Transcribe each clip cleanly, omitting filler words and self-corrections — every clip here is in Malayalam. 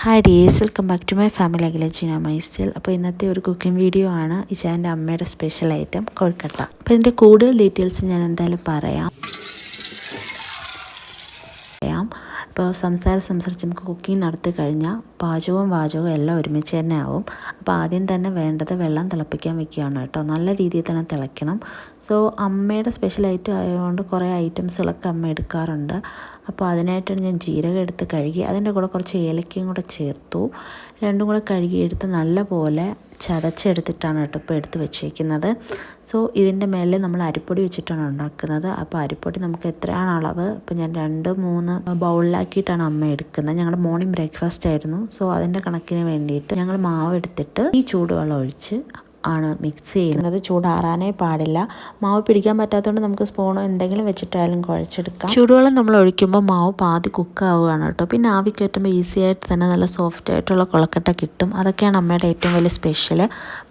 Hi dears, welcome back to my family Akhilajeena my style. അപ്പോൾ ഇന്നത്തെ ഒരു കുക്കിംഗ് വീഡിയോ ആണ്. ഇച്ചാൻ്റെ അമ്മയുടെ സ്പെഷ്യൽ ഐറ്റം കൊഴുക്കട്ട. അപ്പോൾ ഇതിൻ്റെ കൂടുതൽ ഡീറ്റെയിൽസ് ഞാൻ എന്തായാലും പറയാം. ഇപ്പോൾ സംസാരിച്ച് നമുക്ക് കുക്കിംഗ് നടത്തി കഴിഞ്ഞാൽ പാചകവും എല്ലാം ഒരുമിച്ച് തന്നെ ആവും. അപ്പോൾ ആദ്യം തന്നെ വേണ്ടത് വെള്ളം തിളപ്പിക്കാൻ വെക്കുകയാണ് കേട്ടോ. നല്ല രീതിയിൽ തന്നെ തിളയ്ക്കണം. സോ അമ്മയുടെ സ്പെഷ്യൽ ഐറ്റം ആയതുകൊണ്ട് കുറേ ഐറ്റംസുകളൊക്കെ അമ്മ എടുക്കാറുണ്ട്. അപ്പോൾ അതിനായിട്ടാണ് ഞാൻ ജീരകം എടുത്ത് കഴുകി അതിൻ്റെ കൂടെ കുറച്ച് ഏലക്കയും കൂടെ ചേർത്തു. രണ്ടും കൂടെ കഴുകിയെടുത്ത് നല്ലപോലെ ചതച്ചെടുത്തിട്ടാണ് കേട്ടോ ഇപ്പോൾ എടുത്ത് വെച്ചേക്കുന്നത്. സോ ഇതിൻ്റെ മേലെ നമ്മൾ അരിപ്പൊടി വെച്ചിട്ടാണ് ഉണ്ടാക്കുന്നത്. അപ്പോൾ അരിപ്പൊടി നമുക്ക് എത്രയാണ് അളവ്, ഇപ്പോൾ ഞാൻ 2-3 ബൗളിലാക്കിയിട്ടാണ് അമ്മ എടുക്കുന്നത്. ഞങ്ങളുടെ മോർണിംഗ് ബ്രേക്ക്ഫാസ്റ്റ് ആയിരുന്നു. സോ അതിൻ്റെ കണക്കിന് വേണ്ടിയിട്ട് ഞങ്ങൾ മാവ് എടുത്തിട്ട് ഈ ചൂടുവെള്ളം ഒഴിച്ച് ആണ് മിക്സ് ചെയ്യുന്നത്. ചൂടാറാനേ പാടില്ല. മാവ് പിടിക്കാൻ പറ്റാത്തതുകൊണ്ട് നമുക്ക് സ്പൂണോ എന്തെങ്കിലും വെച്ചിട്ടായാലും കുഴച്ചെടുക്കാം. ചൂടുവെള്ളം നമ്മൾ ഒഴിക്കുമ്പോൾ മാവ് പാതി കുക്കാവുകയാണ് കേട്ടോ. പിന്നെ ആവി കയറ്റുമ്പോൾ ഈസി ആയിട്ട് തന്നെ നല്ല സോഫ്റ്റ് ആയിട്ടുള്ള കൊഴക്കട്ട കിട്ടും. അതൊക്കെയാണ് അമ്മയുടെ ഏറ്റവും വലിയ സ്പെഷ്യൽ.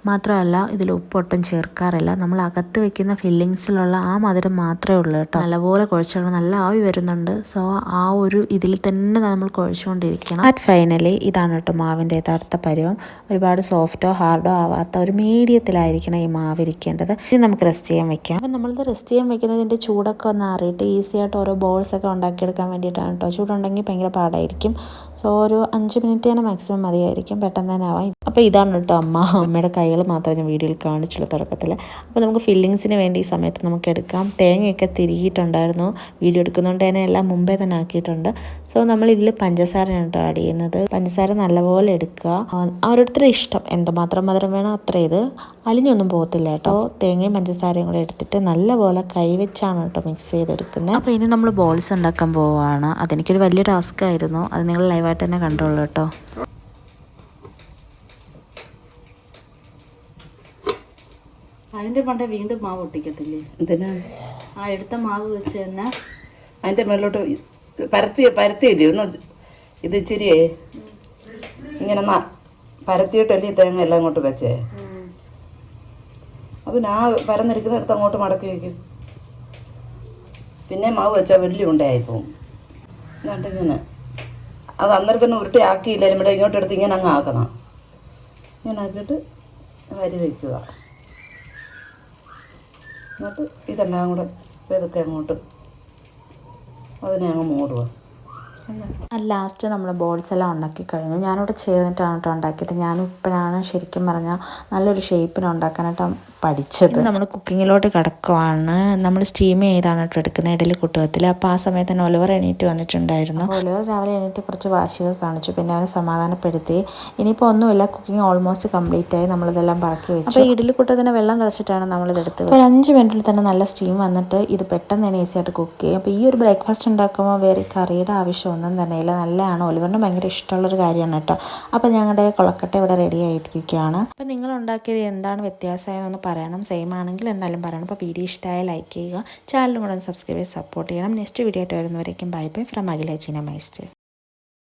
മാത്രമല്ല ഇതിൽ ഉപ്പൊട്ടും ചേർക്കാറില്ല. നമ്മൾ അകത്ത് വെക്കുന്ന ഫില്ലിങ്സിലുള്ള ആ മധുരം മാത്രമേ ഉള്ളൂ കേട്ടോ. നല്ലപോലെ കുഴച്ചെടുക്കണം. നല്ല ആവി വരുന്നുണ്ട്. സോ ആ ഒരു ഇതിൽ തന്നെ നമ്മൾ കുഴച്ചുകൊണ്ടിരിക്കണം. അറ്റ് ഫൈനലി ഇതാണ് കേട്ടോ മാവിൻ്റെ യഥാർത്ഥ പരുവം. ഒരുപാട് സോഫ്റ്റോ ഹാർഡോ ആവാത്ത ഒരു മീഡിയത്തിലായിരിക്കണം ഈ മാവ് ഇരിക്കേണ്ടത്. ഇനി നമുക്ക് റെസ്റ്റ് ചെയ്യാൻ വെക്കാം. അപ്പം നമ്മളിത് റെസ്റ്റ് ചെയ്യാൻ വെക്കുന്നതിൻ്റെ ചൂടൊക്കെ ഒന്ന് അറിയിട്ട് ഈസി ആയിട്ട് ഓരോ ബോൾസൊക്കെ ഉണ്ടാക്കിയെടുക്കാൻ വേണ്ടിയിട്ടാണ് കേട്ടോ. ചൂടുണ്ടെങ്കിൽ ഭയങ്കര പാടായിരിക്കും. സോ ഒരു 5 മിനിറ്റ് തന്നെ മാക്സിമം മതിയായിരിക്കും. പെട്ടെന്ന് തന്നെ ആവാം. അപ്പോൾ ഇതാണ് കേട്ടോ അമ്മയുടെ കൈകൾ മാത്രമേ ഞാൻ വീഡിയോയിൽ കാണിച്ചുള്ളൂ തുടക്കത്തിൽ. അപ്പോൾ നമുക്ക് ഫില്ലിങ്സിന് വേണ്ടി ഈ സമയത്ത് നമുക്ക് എടുക്കാം. തേങ്ങയൊക്കെ തിരികിയിട്ടുണ്ടായിരുന്നു. വീഡിയോ എടുക്കുന്നതുകൊണ്ട് തന്നെ എല്ലാം മുമ്പേ തന്നെ ആക്കിയിട്ടുണ്ട്. സോ നമ്മൾ ഇതിൽ പഞ്ചസാരയാണ് കേട്ടോ ആഡ് ചെയ്യുന്നത്. പഞ്ചസാര നല്ലപോലെ എടുക്കുക. ഓരോരുത്തരുടെ ഇഷ്ടം എന്തുമാത്രം മധുരം വേണോ അത്ര. ഇത് അലിഞ്ഞൊന്നും പോകത്തില്ല കേട്ടോ. തേങ്ങയും പഞ്ചസാരയും കൂടെ എടുത്തിട്ട് നല്ലപോലെ കൈവച്ചാണ് കേട്ടോ മിക്സ് ചെയ്തെടുക്കുന്നത്. അപ്പോൾ ഇനി നമ്മൾ ബോൾസ് ഉണ്ടാക്കാൻ പോവുകയാണ്. അതെനിക്കൊരു വലിയ ടാസ്ക് ആയിരുന്നു. അത് നിങ്ങൾ ലൈവായിട്ട് തന്നെ കണ്ടോളൂ കേട്ടോ. അതിൻ്റെ പണ്ടേ വീണ്ടും മാവ് ഒട്ടിക്കത്തില്ലേ? എന്തിനാ ആ എടുത്ത മാവ് വെച്ച് തന്നെ അതിൻ്റെ മേലോട്ട് പരത്തിയില്ലേ ഒന്ന്. ഇത് ഇച്ചിരിയേ ഇങ്ങനെ പരത്തിയിട്ടല്ലേ ഈ തേങ്ങ എല്ലാം അങ്ങോട്ട് വെച്ചേ. അപ്പം ആ പരന്നിരിക്കുന്നിടത്ത് അങ്ങോട്ട് മടക്കി വയ്ക്കും. പിന്നെ മാവ് വെച്ചാൽ വലിയ ഉണ്ടായിപ്പോവും. എന്നിട്ടിങ്ങനെ അത് അന്നേരം തന്നെ ഉരുട്ടി ആക്കിയില്ല. ഇവിടെ ഇങ്ങോട്ട് എടുത്ത് ഇങ്ങനെ അങ്ങ് ആക്കണം. ഇങ്ങനെ ആക്കിയിട്ട് വരി വയ്ക്കുക. എന്നിട്ട് ഇതെല്ലാം കൂടെ ഇതൊക്കെ അങ്ങോട്ട് അതിനെ അങ്ങ് മൂടുക. ലാസ്റ്റ് നമ്മൾ ബോൾസ് എല്ലാം ഉണ്ടാക്കി കഴിഞ്ഞു. ഞാനിവിടെ ചേർന്നിട്ടാണ് കേട്ടോ ഉണ്ടാക്കിയിട്ട്. ഞാനിപ്പോഴാണ് ശരിക്കും പറഞ്ഞാൽ നല്ലൊരു ഷേപ്പിന് ഉണ്ടാക്കാനായിട്ട് പഠിച്ചത്. നമ്മൾ കുക്കിങ്ങിലോട്ട് കിടക്കുവാണ്. നമ്മൾ സ്റ്റീം ചെയ്താണ് കേട്ടോ എടുക്കുന്ന ഇഡലി കുട്ടുകത്തിൽ. അപ്പോൾ ആ സമയത്ത് തന്നെ ഒലിവർ എണീറ്റ് വന്നിട്ടുണ്ടായിരുന്നു. ഒലിവർ രാവിലെ എണീറ്റ് കുറച്ച് വാശികൾ കാണിച്ചു. പിന്നെ അവനെ സമാധാനപ്പെടുത്തി. ഇനിയിപ്പോൾ ഒന്നുമില്ല, കുക്കിംഗ് ഓൾമോസ്റ്റ് കംപ്ലീറ്റ് ആയി. നമ്മളിതെല്ലാം ബാക്കി വെച്ചു. അപ്പോൾ ഇഡലി കുട്ടത്തിന് വെള്ളം തിളച്ചിട്ടാണ് നമ്മളിതെടുത്ത്. ഒരു 5 മിനിറ്റിൽ തന്നെ നല്ല സ്റ്റീം വന്നിട്ട് ഇത് പെട്ടെന്ന് തന്നെ ഈസി ആയിട്ട് കുക്ക് ചെയ്യും. അപ്പോൾ ഈ ഒരു ബ്രേക്ക്ഫാസ്റ്റ് ഉണ്ടാക്കുമ്പോൾ വേറെ കറിയുടെ ആവശ്യം ഒന്നും തന്നെ ഇല്ല. നല്ലതാണ്. ഒലിവറിന് ഭയങ്കര ഇഷ്ടമുള്ളൊരു കാര്യമാണ് കേട്ടോ. അപ്പോൾ ഞങ്ങളുടെ കൊഴക്കട്ട ഇവിടെ റെഡി ആയിട്ടിരിക്കുകയാണ്. അപ്പോൾ നിങ്ങൾ ഉണ്ടാക്കിയത് എന്താണ് വ്യത്യാസമായെന്നൊന്ന് പറയണം. സെയിം ആണെങ്കിൽ എന്തായാലും പറയണം. അപ്പോൾ വീഡിയോ ഇഷ്ടമായ ലൈക്ക് ചെയ്യുക. ചാനലും കൂടെ സബ്സ്ക്രൈബ് ചെയ്ത് സപ്പോർട്ട് ചെയ്യണം. നെക്സ്റ്റ് വീഡിയോ ആയിട്ട് വരുന്നവരേക്കും bye bye from Akhilajeena my style.